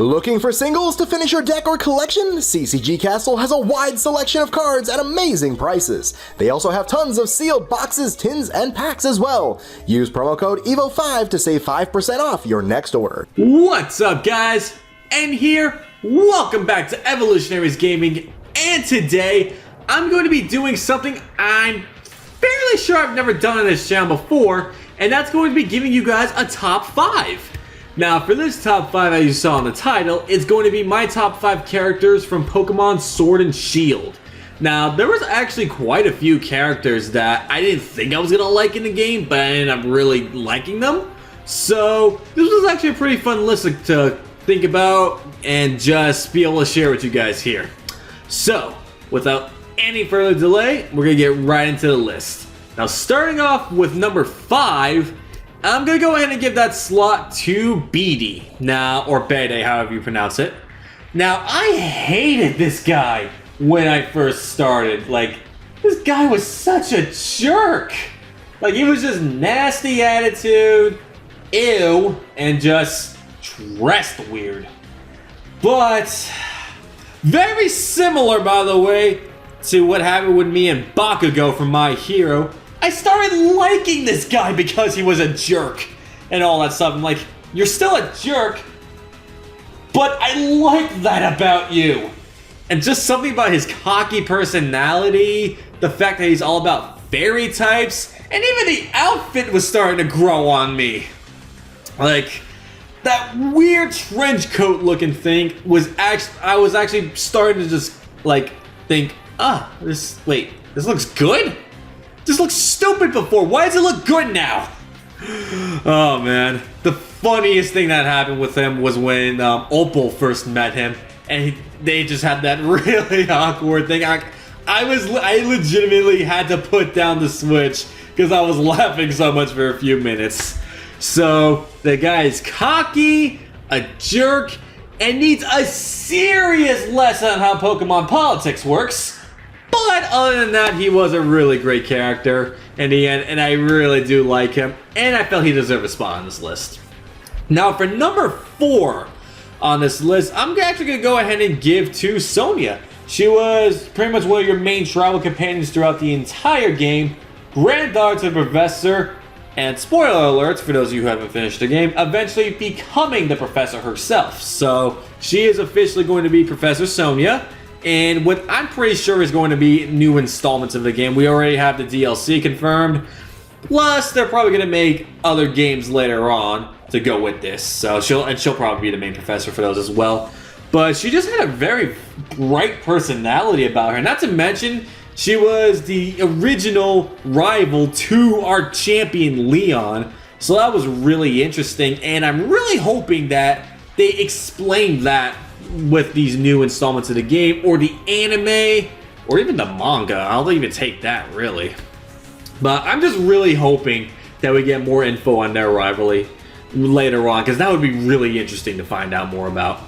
Looking for singles to finish your deck or collection? CCG Castle has a wide selection of cards at amazing prices. They also have tons of sealed boxes, tins, and packs as well. Use promo code EVO5 to save 5% off your next order. What's up, guys? And here, welcome back to Evolutionaries Gaming, and today I'm going to be doing something I'm fairly sure I've never done on this channel before, and that's going to be giving you guys a top 5. Now, for this top 5, as you saw in the title, it's going to be my top 5 characters from Pokemon Sword and Shield. Now, there was actually quite a few characters that I didn't think I was going to like in the game, but I ended up really liking them. So, this was actually a pretty fun list to think about and just be able to share with you guys here. So, without any further delay, we're going to get right into the list. Now, starting off with number 5, I'm going to go ahead and give that slot to Beatty. Now, or Bede, however you pronounce it. Now, I hated this guy when I first started. Like, this guy was such a jerk. Like, he was just nasty attitude, ew, and just dressed weird. But, very similar, by the way, to what happened with me and Bakugo from My Hero. I started liking this guy because he was a jerk and all that stuff. I'm like, you're still a jerk, but I like that about you. And just something about his cocky personality, the fact that he's all about fairy types, and even the outfit was starting to grow on me. Like, that weird trench coat looking thing was actually, I was actually starting to just like think, this looks good? This looked stupid before. Why does it look good now? Oh, man. The funniest thing that happened with him was when Opal first met him, and they just had that really awkward thing. I legitimately had to put down the Switch because I was laughing so much for a few minutes. So, the guy is cocky, a jerk, and needs a serious lesson on how Pokemon politics works. But other than that, he was a really great character in the end, and I really do like him, and I felt he deserved a spot on this list. Now, for number 4 on this list, I'm actually going to go ahead and give to Sonia. She was pretty much one of your main travel companions throughout the entire game, granddaughter to the professor, and spoiler alerts for those of you who haven't finished the game, eventually becoming the professor herself. So, she is officially going to be Professor Sonia. And what I'm pretty sure is going to be new installments of the game. We already have the DLC confirmed. Plus, they're probably going to make other games later on to go with this. So she'll probably be the main professor for those as well. But she just had a very bright personality about her. Not to mention, she was the original rival to our champion Leon. So that was really interesting. And I'm really hoping that they explain that with these new installments of the game, or the anime, or even the manga. I'll even take that, really. But I'm just really hoping that we get more info on their rivalry later on, because that would be really interesting to find out more about.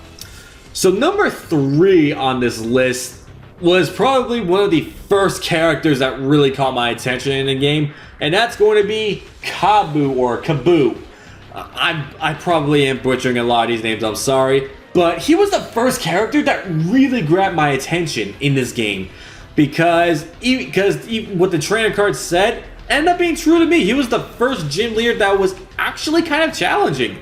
So number 3 on this list was probably one of the first characters that really caught my attention in the game, and that's going to be Kabu, or Kabu. I probably am butchering a lot of these names, I'm sorry. But he was the first character that really grabbed my attention in this game. Because what the trainer card said ended up being true to me. He was the first gym leader that was actually kind of challenging.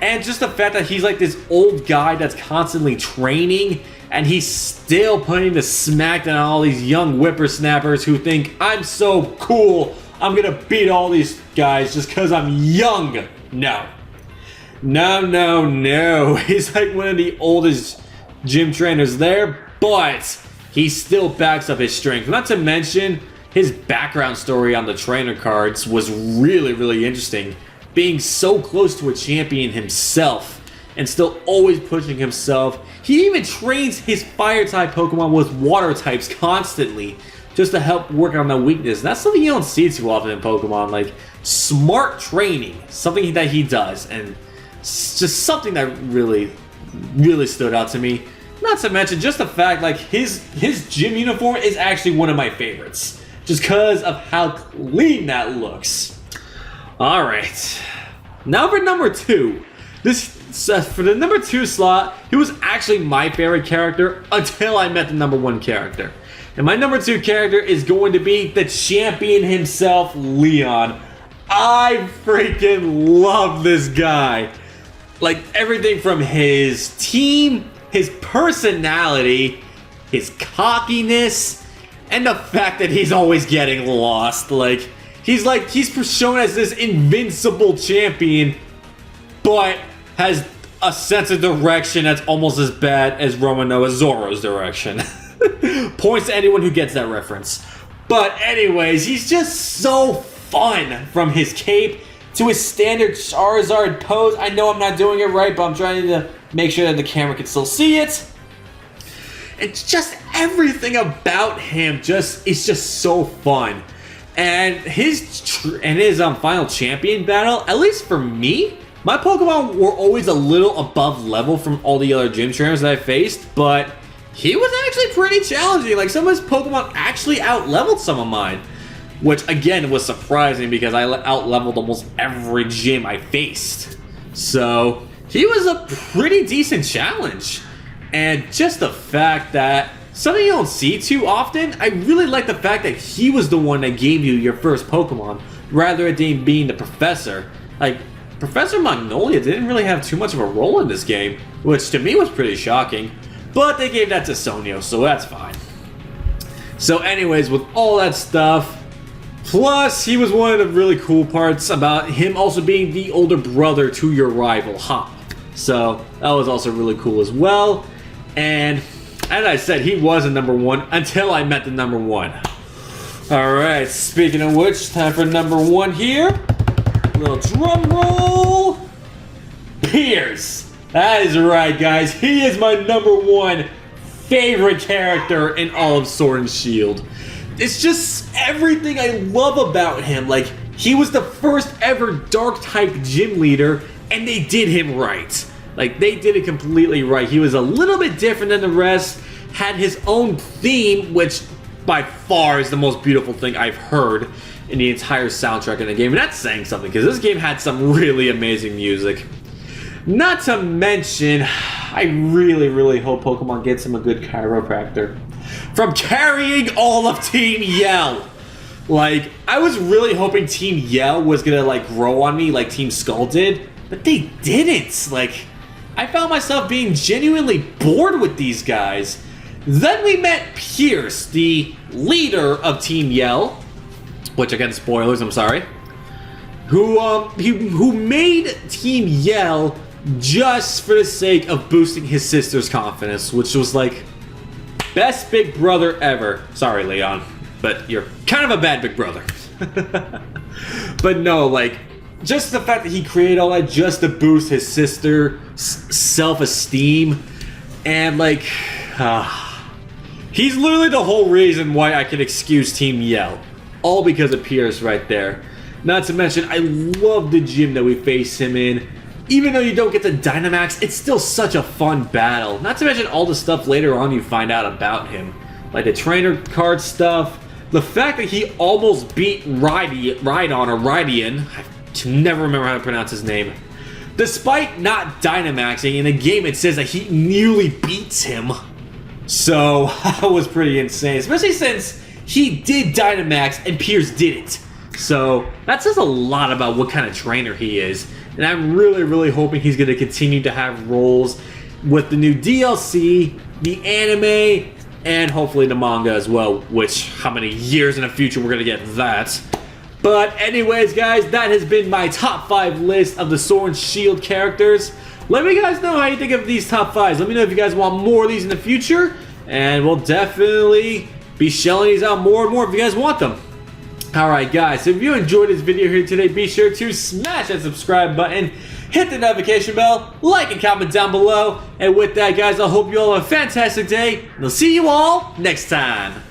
And just the fact that he's like this old guy that's constantly training, and he's still putting the smack down on all these young whippersnappers who think, I'm so cool, I'm gonna beat all these guys just because I'm young. No. No. He's like one of the oldest gym trainers there, but he still backs up his strength. Not to mention, his background story on the trainer cards was really, really interesting. Being so close to a champion himself and still always pushing himself. He even trains his fire-type Pokemon with water types constantly just to help work on the weakness. That's something you don't see too often in Pokemon. Like, smart training. Something that he does, and it's just something that really, really stood out to me. Not to mention just the fact, like, his gym uniform is actually one of my favorites. Just because of how clean that looks. Alright. Now for number 2. This So for the number 2 slot, he was actually my favorite character until I met the number 1 character. And my number 2 character is going to be the champion himself, Leon. I freaking love this guy. Like, everything from his team, his personality, his cockiness, and the fact that he's always getting lost. He's shown as this invincible champion, but has a sense of direction that's almost as bad as Romanoa Zoro's direction. Points to anyone who gets that reference. But anyways, he's just so fun, from his cape to his standard Charizard pose. I know I'm not doing it right, but I'm trying to make sure that the camera can still see it. It's just everything about him is just so fun. And his final champion battle, at least for me, my Pokemon were always a little above level from all the other gym trainers that I faced, but he was actually pretty challenging. Like, some of his Pokemon actually out-leveled some of mine, which again was surprising because I out-leveled almost every gym I faced. So he was a pretty decent challenge. And just the fact that something you don't see too often, I really like the fact that he was the one that gave you your first Pokemon, rather than being the professor. Like, Professor Magnolia didn't really have too much of a role in this game, which to me was pretty shocking. But they gave that to Sonia, so that's fine. So anyways, with all that stuff, plus he was one of the really cool parts about him also being the older brother to your rival, Hop. So that was also really cool as well. And as I said, he was a number 1 until I met the number 1. Alright, speaking of which, time for number 1 here. Little drum roll. Piers. That is right, guys. He is my number 1 favorite character in all of Sword and Shield. It's just everything I love about him. Like, he was the first ever Dark-type gym leader, and they did him right. Like, they did it completely right. He was a little bit different than the rest, had his own theme, which by far is the most beautiful thing I've heard in the entire soundtrack in the game. And that's saying something, because this game had some really amazing music. Not to mention, I really, really hope Pokemon gets him a good chiropractor. From carrying all of Team Yell. Like, I was really hoping Team Yell was gonna, like, grow on me like Team Skull did, but they didn't. Like, I found myself being genuinely bored with these guys. Then we met Pierce, the leader of Team Yell, which, again, spoilers, I'm sorry, who made Team Yell just for the sake of boosting his sister's confidence, which was like, best big brother ever. Sorry, Leon, but you're kind of a bad big brother. But no, like, just the fact that he created all that just to boost his sister's self-esteem, and like, he's literally the whole reason why I can excuse Team Yell. All because of Pierce right there. Not to mention, I love the gym that we face him in. Even though you don't get the Dynamax, it's still such a fun battle. Not to mention all the stuff later on you find out about him. Like the trainer card stuff. The fact that he almost beat Rhydian. I can never remember how to pronounce his name. Despite not Dynamaxing, in the game it says that he nearly beats him. So, that was pretty insane. Especially since he did Dynamax and Pierce didn't. So, that says a lot about what kind of trainer he is. And I'm really, really hoping he's going to continue to have roles with the new DLC, the anime, and hopefully the manga as well. Which, how many years in the future we're going to get that. But anyways, guys, that has been my top 5 list of the Sword and Shield characters. Let me guys know how you think of these top 5s. Let me know if you guys want more of these in the future. And we'll definitely be shelling these out more and more if you guys want them. Alright guys, so if you enjoyed this video here today, be sure to smash that subscribe button, hit the notification bell, like and comment down below. And with that guys, I hope you all have a fantastic day, and I'll see you all next time.